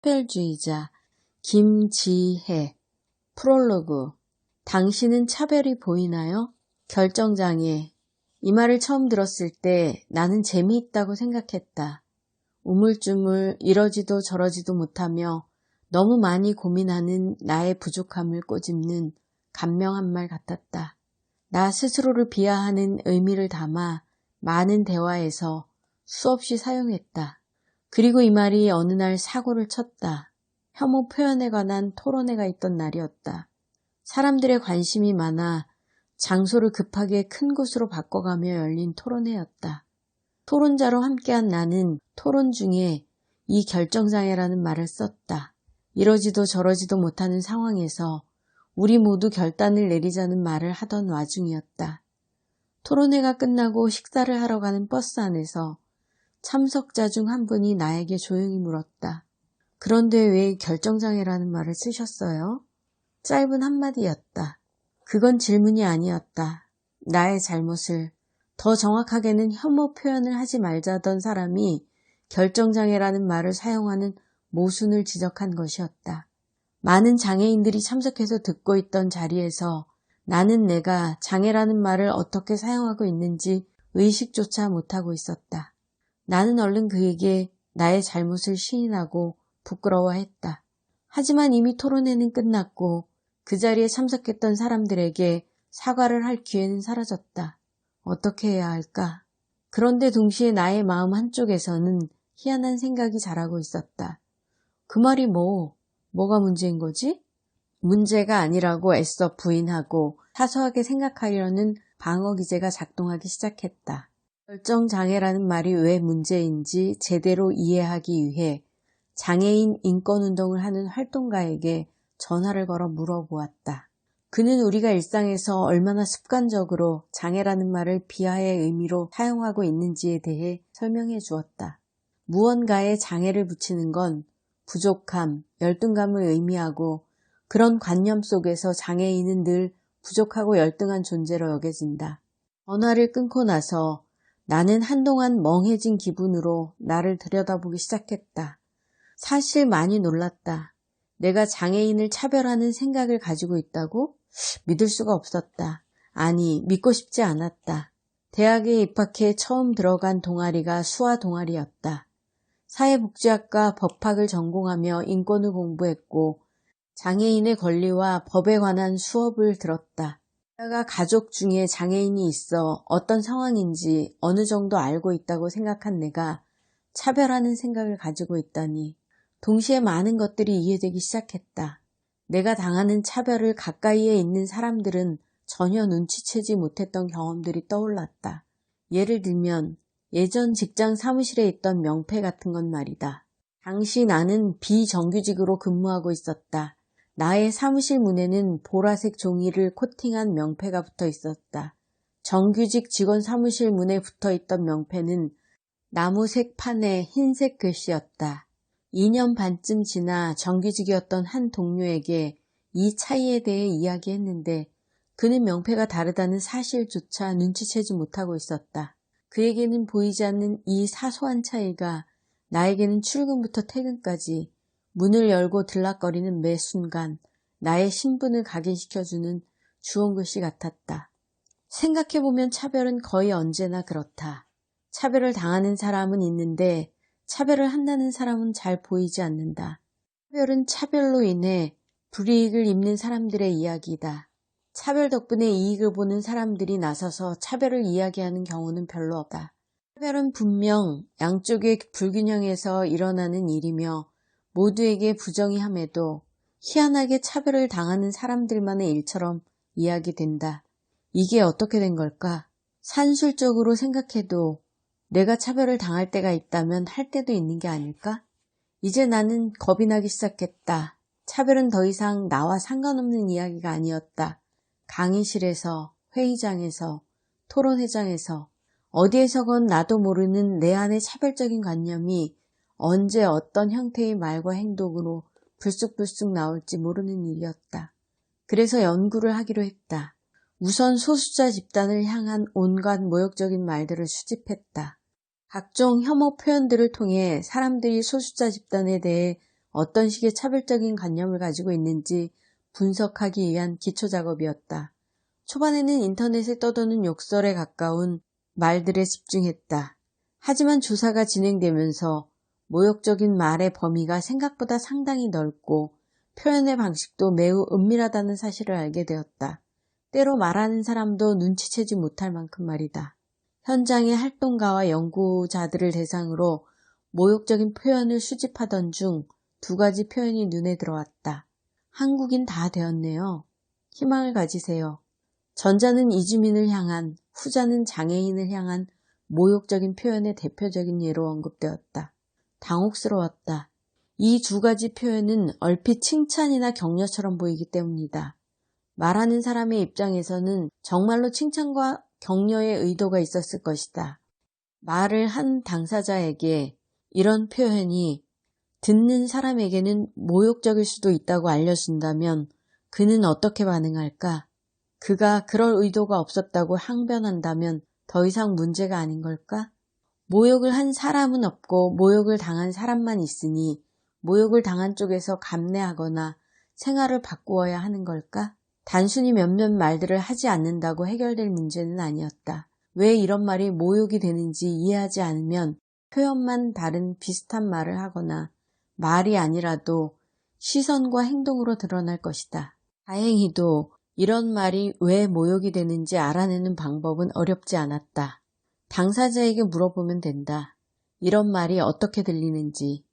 차별주의자 김지혜. 프롤로그. 당신은 차별이 보이나요? 결정장애. 이 말을 처음 들었을 때 나는 재미있다고 생각했다. 우물쭈물 이러지도 저러지도 못하며 너무 많이 고민하는 나의 부족함을 꼬집는 간명한 말 같았다. 나 스스로를 비하하는 의미를 담아 많은 대화에서 수없이 사용했다. 그리고 이 말이 어느 날 사고를 쳤다. 혐오 표현에 관한 토론회가 있던 날이었다. 사람들의 관심이 많아 장소를 급하게 큰 곳으로 바꿔가며 열린 토론회였다. 토론자로 함께한 나는 토론 중에 이 결정장애라는 말을 썼다. 이러지도 저러지도 못하는 상황에서 우리 모두 결단을 내리자는 말을 하던 와중이었다. 토론회가 끝나고 식사를 하러 가는 버스 안에서 참석자 중 한 분이 나에게 조용히 물었다. 그런데 왜 결정장애라는 말을 쓰셨어요? 짧은 한마디였다. 그건 질문이 아니었다. 나의 잘못을, 더 정확하게는 혐오 표현을 하지 말자던 사람이 결정장애라는 말을 사용하는 모순을 지적한 것이었다. 많은 장애인들이 참석해서 듣고 있던 자리에서 나는 내가 장애라는 말을 어떻게 사용하고 있는지 의식조차 못하고 있었다. 나는 얼른 그에게 나의 잘못을 시인하고 부끄러워했다. 하지만 이미 토론회는 끝났고 그 자리에 참석했던 사람들에게 사과를 할 기회는 사라졌다. 어떻게 해야 할까? 그런데 동시에 나의 마음 한쪽에서는 희한한 생각이 자라고 있었다. 그 말이 뭐가 문제인 거지? 문제가 아니라고 애써 부인하고 사소하게 생각하려는 방어 기제가 작동하기 시작했다. 결정장애라는 말이 왜 문제인지 제대로 이해하기 위해 장애인 인권운동을 하는 활동가에게 전화를 걸어 물어보았다. 그는 우리가 일상에서 얼마나 습관적으로 장애라는 말을 비하의 의미로 사용하고 있는지에 대해 설명해 주었다. 무언가에 장애를 붙이는 건 부족함, 열등감을 의미하고 그런 관념 속에서 장애인은 늘 부족하고 열등한 존재로 여겨진다. 전화를 끊고 나서 나는 한동안 멍해진 기분으로 나를 들여다보기 시작했다. 사실 많이 놀랐다. 내가 장애인을 차별하는 생각을 가지고 있다고? 믿을 수가 없었다. 아니, 믿고 싶지 않았다. 대학에 입학해 처음 들어간 동아리가 수화 동아리였다. 사회복지학과 법학을 전공하며 인권을 공부했고 장애인의 권리와 법에 관한 수업을 들었다. 내가 가족 중에 장애인이 있어 어떤 상황인지 어느 정도 알고 있다고 생각한 내가 차별하는 생각을 가지고 있다니 동시에 많은 것들이 이해되기 시작했다. 내가 당하는 차별을 가까이에 있는 사람들은 전혀 눈치채지 못했던 경험들이 떠올랐다. 예를 들면 예전 직장 사무실에 있던 명패 같은 건 말이다. 당시 나는 비정규직으로 근무하고 있었다. 나의 사무실 문에는 보라색 종이를 코팅한 명패가 붙어 있었다. 정규직 직원 사무실 문에 붙어 있던 명패는 나무색 판에 흰색 글씨였다. 2년 반쯤 지나 정규직이었던 한 동료에게 이 차이에 대해 이야기했는데 그는 명패가 다르다는 사실조차 눈치채지 못하고 있었다. 그에게는 보이지 않는 이 사소한 차이가 나에게는 출근부터 퇴근까지 문을 열고 들락거리는 매 순간 나의 신분을 각인시켜주는 주홍글씨 같았다. 생각해보면 차별은 거의 언제나 그렇다. 차별을 당하는 사람은 있는데 차별을 한다는 사람은 잘 보이지 않는다. 차별은 차별로 인해 불이익을 입는 사람들의 이야기다. 차별 덕분에 이익을 보는 사람들이 나서서 차별을 이야기하는 경우는 별로 없다. 차별은 분명 양쪽의 불균형에서 일어나는 일이며 모두에게 부정의함에도 희한하게 차별을 당하는 사람들만의 일처럼 이야기된다. 이게 어떻게 된 걸까? 산술적으로 생각해도 내가 차별을 당할 때가 있다면 할 때도 있는 게 아닐까? 이제 나는 겁이 나기 시작했다. 차별은 더 이상 나와 상관없는 이야기가 아니었다. 강의실에서, 회의장에서, 토론회장에서 어디에서건 나도 모르는 내 안의 차별적인 관념이 언제 어떤 형태의 말과 행동으로 불쑥불쑥 나올지 모르는 일이었다. 그래서 연구를 하기로 했다. 우선 소수자 집단을 향한 온갖 모욕적인 말들을 수집했다. 각종 혐오 표현들을 통해 사람들이 소수자 집단에 대해 어떤 식의 차별적인 관념을 가지고 있는지 분석하기 위한 기초작업이었다. 초반에는 인터넷에 떠도는 욕설에 가까운 말들에 집중했다. 하지만 조사가 진행되면서 모욕적인 말의 범위가 생각보다 상당히 넓고 표현의 방식도 매우 은밀하다는 사실을 알게 되었다. 때로 말하는 사람도 눈치채지 못할 만큼 말이다. 현장의 활동가와 연구자들을 대상으로 모욕적인 표현을 수집하던 중 2가지 표현이 눈에 들어왔다. 한국인 다 되었네요. 희망을 가지세요. 전자는 이주민을 향한, 후자는 장애인을 향한 모욕적인 표현의 대표적인 예로 언급되었다. 당혹스러웠다. 이 2가지 표현은 얼핏 칭찬이나 격려처럼 보이기 때문이다. 말하는 사람의 입장에서는 정말로 칭찬과 격려의 의도가 있었을 것이다. 말을 한 당사자에게 이런 표현이 듣는 사람에게는 모욕적일 수도 있다고 알려준다면 그는 어떻게 반응할까? 그가 그럴 의도가 없었다고 항변한다면 더 이상 문제가 아닌 걸까? 모욕을 한 사람은 없고 모욕을 당한 사람만 있으니 모욕을 당한 쪽에서 감내하거나 생활을 바꾸어야 하는 걸까? 단순히 몇몇 말들을 하지 않는다고 해결될 문제는 아니었다. 왜 이런 말이 모욕이 되는지 이해하지 않으면 표현만 다른 비슷한 말을 하거나 말이 아니라도 시선과 행동으로 드러날 것이다. 다행히도 이런 말이 왜 모욕이 되는지 알아내는 방법은 어렵지 않았다. 당사자에게 물어보면 된다. 이런 말이 어떻게 들리는지.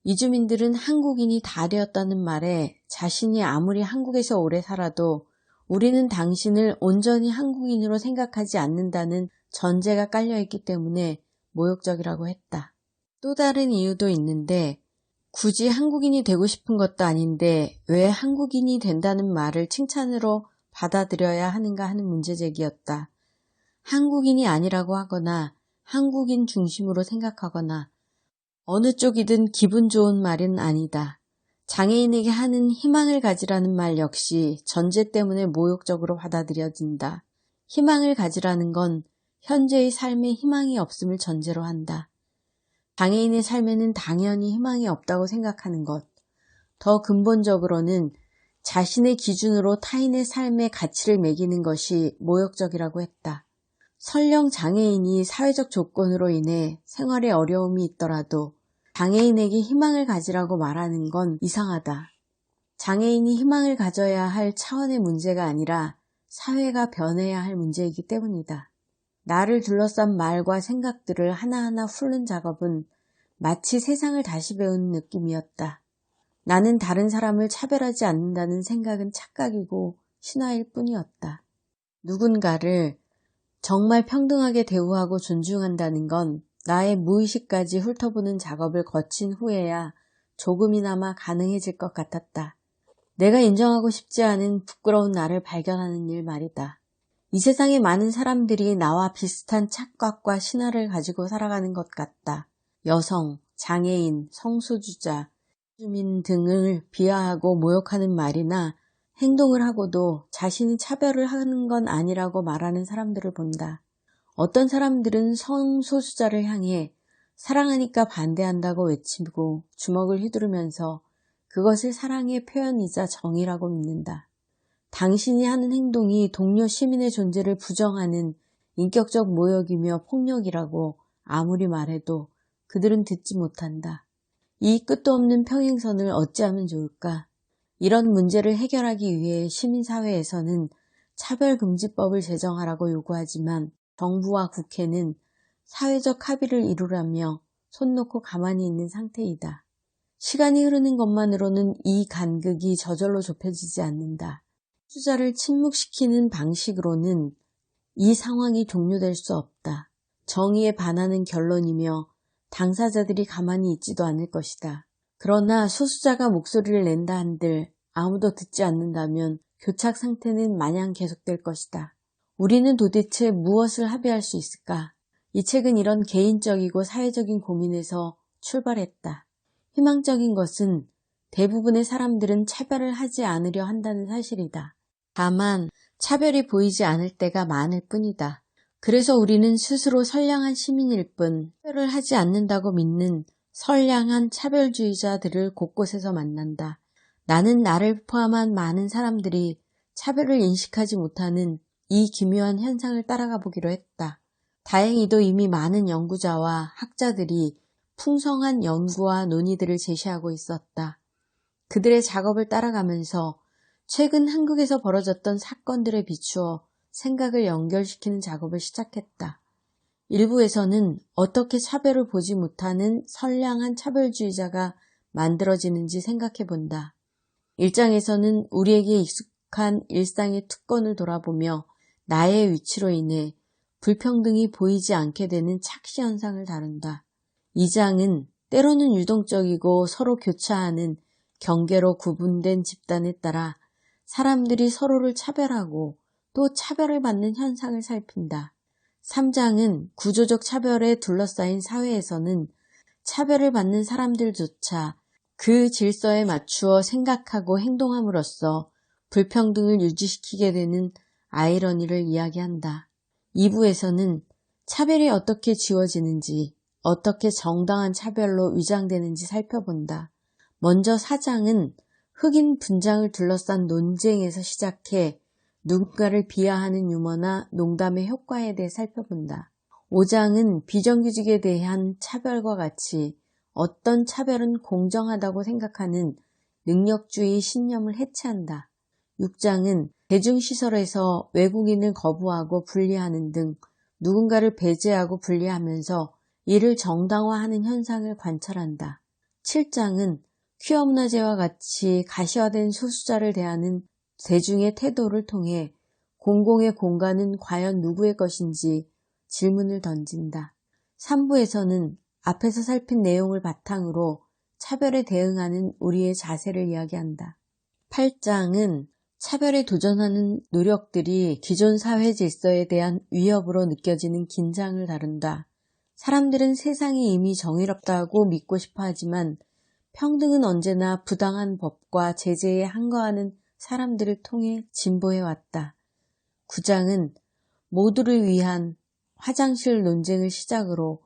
이주민들은 한국인이 다 되었다는 말에 자신이 아무리 한국에서 오래 살아도 우리는 당신을 온전히 한국인으로 생각하지 않는다는 전제가 깔려있기 때문에 모욕적이라고 했다. 또 다른 이유도 있는데 굳이 한국인이 되고 싶은 것도 아닌데 왜 한국인이 된다는 말을 칭찬으로 받아들여야 하는가 하는 문제제기였다. 한국인이 아니라고 하거나 한국인 중심으로 생각하거나 어느 쪽이든 기분 좋은 말은 아니다. 장애인에게 하는 희망을 가지라는 말 역시 전제 때문에 모욕적으로 받아들여진다. 희망을 가지라는 건 현재의 삶에 희망이 없음을 전제로 한다. 장애인의 삶에는 당연히 희망이 없다고 생각하는 것. 더 근본적으로는 자신의 기준으로 타인의 삶의 가치를 매기는 것이 모욕적이라고 했다. 설령 장애인이 사회적 조건으로 인해 생활에 어려움이 있더라도 장애인에게 희망을 가지라고 말하는 건 이상하다. 장애인이 희망을 가져야 할 차원의 문제가 아니라 사회가 변해야 할 문제이기 때문이다. 나를 둘러싼 말과 생각들을 하나하나 훑는 작업은 마치 세상을 다시 배우는 느낌이었다. 나는 다른 사람을 차별하지 않는다는 생각은 착각이고 신화일 뿐이었다. 누군가를 정말 평등하게 대우하고 존중한다는 건 나의 무의식까지 훑어보는 작업을 거친 후에야 조금이나마 가능해질 것 같았다. 내가 인정하고 싶지 않은 부끄러운 나를 발견하는 일 말이다. 이 세상에 많은 사람들이 나와 비슷한 착각과 신화를 가지고 살아가는 것 같다. 여성, 장애인, 성소수자, 주민 등을 비하하고 모욕하는 말이나 행동을 하고도 자신이 차별을 하는 건 아니라고 말하는 사람들을 본다. 어떤 사람들은 성소수자를 향해 사랑하니까 반대한다고 외치고 주먹을 휘두르면서 그것을 사랑의 표현이자 정의라고 믿는다. 당신이 하는 행동이 동료 시민의 존재를 부정하는 인격적 모욕이며 폭력이라고 아무리 말해도 그들은 듣지 못한다. 이 끝도 없는 평행선을 어찌하면 좋을까? 이런 문제를 해결하기 위해 시민사회에서는 차별금지법을 제정하라고 요구하지만 정부와 국회는 사회적 합의를 이루라며 손 놓고 가만히 있는 상태이다. 시간이 흐르는 것만으로는 이 간극이 저절로 좁혀지지 않는다. 수자를 침묵시키는 방식으로는 이 상황이 종료될 수 없다. 정의에 반하는 결론이며 당사자들이 가만히 있지도 않을 것이다. 그러나 소수자가 목소리를 낸다 한들 아무도 듣지 않는다면 교착 상태는 마냥 계속될 것이다. 우리는 도대체 무엇을 합의할 수 있을까? 이 책은 이런 개인적이고 사회적인 고민에서 출발했다. 희망적인 것은 대부분의 사람들은 차별을 하지 않으려 한다는 사실이다. 다만 차별이 보이지 않을 때가 많을 뿐이다. 그래서 우리는 스스로 선량한 시민일 뿐 차별을 하지 않는다고 믿는 선량한 차별주의자들을 곳곳에서 만난다. 나는 나를 포함한 많은 사람들이 차별을 인식하지 못하는 이 기묘한 현상을 따라가 보기로 했다. 다행히도 이미 많은 연구자와 학자들이 풍성한 연구와 논의들을 제시하고 있었다. 그들의 작업을 따라가면서 최근 한국에서 벌어졌던 사건들에 비추어 생각을 연결시키는 작업을 시작했다. 일부에서는 어떻게 차별을 보지 못하는 선량한 차별주의자가 만들어지는지 생각해 본다. 일장에서는 우리에게 익숙한 일상의 특권을 돌아보며 나의 위치로 인해 불평등이 보이지 않게 되는 착시 현상을 다룬다. 2장은 때로는 유동적이고 서로 교차하는 경계로 구분된 집단에 따라 사람들이 서로를 차별하고 또 차별을 받는 현상을 살핀다. 3장은 구조적 차별에 둘러싸인 사회에서는 차별을 받는 사람들조차 그 질서에 맞추어 생각하고 행동함으로써 불평등을 유지시키게 되는 아이러니를 이야기한다. 2부에서는 차별이 어떻게 지워지는지, 어떻게 정당한 차별로 위장되는지 살펴본다. 먼저 4장은 흑인 분장을 둘러싼 논쟁에서 시작해 누군가를 비하하는 유머나 농담의 효과에 대해 살펴본다. 5장은 비정규직에 대한 차별과 같이 어떤 차별은 공정하다고 생각하는 능력주의 신념을 해체한다. 6장은 대중시설에서 외국인을 거부하고 분리하는 등 누군가를 배제하고 분리하면서 이를 정당화하는 현상을 관찰한다. 7장은 퀴어 문화재와 같이 가시화된 소수자를 대하는 대중의 태도를 통해 공공의 공간은 과연 누구의 것인지 질문을 던진다. 3부에서는 앞에서 살핀 내용을 바탕으로 차별에 대응하는 우리의 자세를 이야기한다. 8장은 차별에 도전하는 노력들이 기존 사회 질서에 대한 위협으로 느껴지는 긴장을 다룬다. 사람들은 세상이 이미 정의롭다고 믿고 싶어 하지만 평등은 언제나 부당한 법과 제재에 항거하는 사람들을 통해 진보해왔다. 9장은 모두를 위한 화장실 논쟁을 시작으로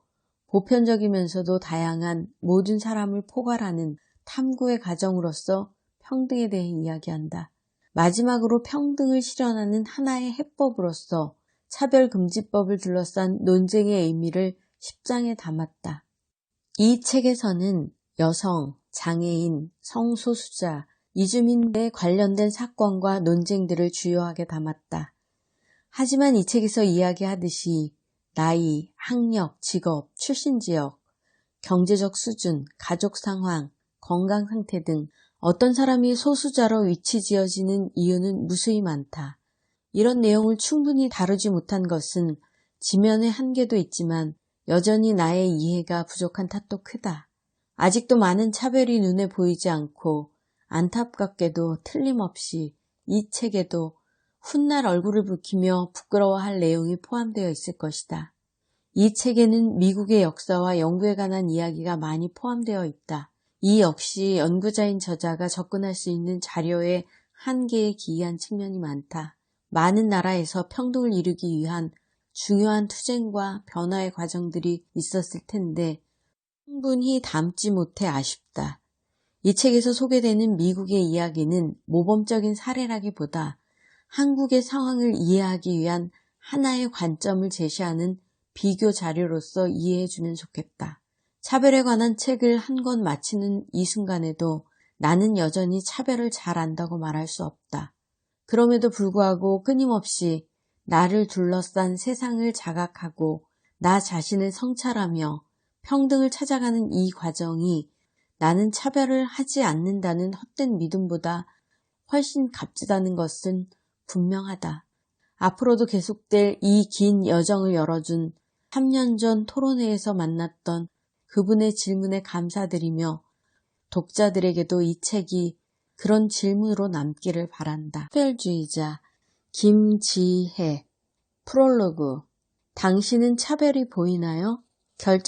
보편적이면서도 다양한 모든 사람을 포괄하는 탐구의 과정으로서 평등에 대해 이야기한다. 마지막으로 평등을 실현하는 하나의 해법으로서 차별금지법을 둘러싼 논쟁의 의미를 10장에 담았다. 이 책에서는 여성, 장애인, 성소수자, 이주민에 관련된 사건과 논쟁들을 주요하게 담았다. 하지만 이 책에서 이야기하듯이 나이, 학력, 직업, 출신 지역, 경제적 수준, 가족 상황, 건강 상태 등 어떤 사람이 소수자로 위치 지어지는 이유는 무수히 많다. 이런 내용을 충분히 다루지 못한 것은 지면의 한계도 있지만 여전히 나의 이해가 부족한 탓도 크다. 아직도 많은 차별이 눈에 보이지 않고 안타깝게도 틀림없이 이 책에도 훗날 얼굴을 붉히며 부끄러워할 내용이 포함되어 있을 것이다. 이 책에는 미국의 역사와 연구에 관한 이야기가 많이 포함되어 있다. 이 역시 연구자인 저자가 접근할 수 있는 자료의 한계에 기이한 측면이 많다. 많은 나라에서 평등을 이루기 위한 중요한 투쟁과 변화의 과정들이 있었을 텐데 충분히 담지 못해 아쉽다. 이 책에서 소개되는 미국의 이야기는 모범적인 사례라기보다 한국의 상황을 이해하기 위한 하나의 관점을 제시하는 비교 자료로서 이해해주면 좋겠다. 차별에 관한 책을 한 권 마치는 이 순간에도 나는 여전히 차별을 잘 안다고 말할 수 없다. 그럼에도 불구하고 끊임없이 나를 둘러싼 세상을 자각하고 나 자신을 성찰하며 평등을 찾아가는 이 과정이 나는 차별을 하지 않는다는 헛된 믿음보다 훨씬 값지다는 것은 분명하다. 앞으로도 계속될 이 긴 여정을 열어준 3년 전 토론회에서 만났던 그분의 질문에 감사드리며 독자들에게도 이 책이 그런 질문으로 남기를 바란다. 차별주의자 김지혜 프롤로그 당신은 차별이 보이나요? 결정